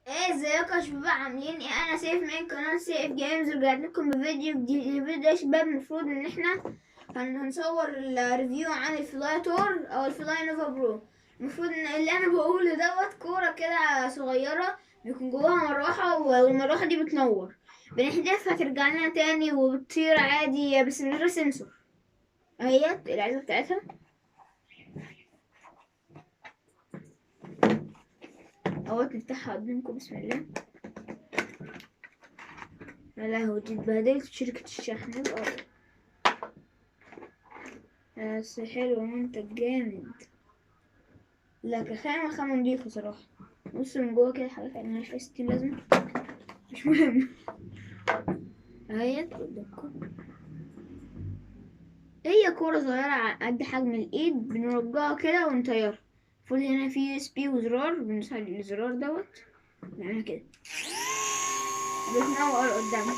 ايه ازيكم يا شباب، عاملين ايه؟ انا سيف من قناه سيف جيمز، ورجعت لكم بفيديو جديد. الفيديو ده يا شباب المفروض ان احنا هنصور الريفيو عن الفلاي تور او الفلاي نوفا برو. المفروض ان اللي انا بقوله كوره كده صغيره بيكون جواها مروحه، والمروحه دي بتنور، بنحذفها ترجع لنا تاني وبتطير عادي بس من غير سنسور. اهيت العلبه بتاعتها اهوت، نفتحها قدامكم. بسم الله. يا لهوي، دي اتبهدلت في شركة الشحن بقى. بس حلو، منتج جامد. لا خامة نضيفة صراحة. بص من جوه كده حاجات يعني ملهاش أي ستين لازمة، مش مهم. اهيت قدامكم، هي كورة صغيرة على قد حجم الإيد، بنرجعها كده ونطيرها. المفروض هنا في يو اس بي وزرار، بندوس على الزرار نعملها كده بتنور قدامنا.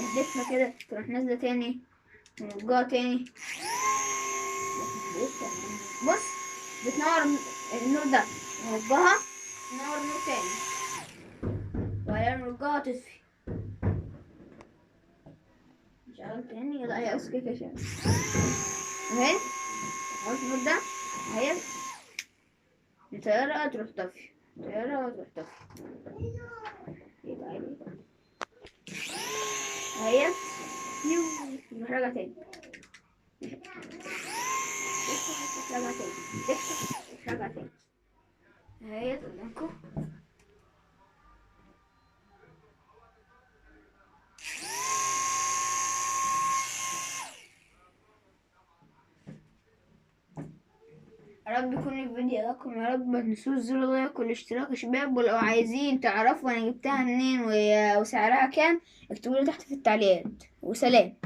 نحدفها كده تروح نازلة تاني، نرجعها تاني. بص بتنور النور ده، نرجعها تنور نور تاني، وبعدين نرجعها تطفي. شغال تاني، لا يا اسكت يا شباب. اهي نحط النور ده، اهي الطيارة تروح طفي، الطيارة تروح طفي. يبقى عادي اهي، نروح راجع تاني، تفتح راجع تاني، تفتح راجع تاني. اهي قدامكم. يا رب يكون الفيديو عجبكم، يا رب ما تنسوش زر اللايك والاشتراك يا شباب. ولو عايزين تعرفوا انا جبتها منين وسعرها كام، اكتبوا لي تحت في التعليقات. وسلام.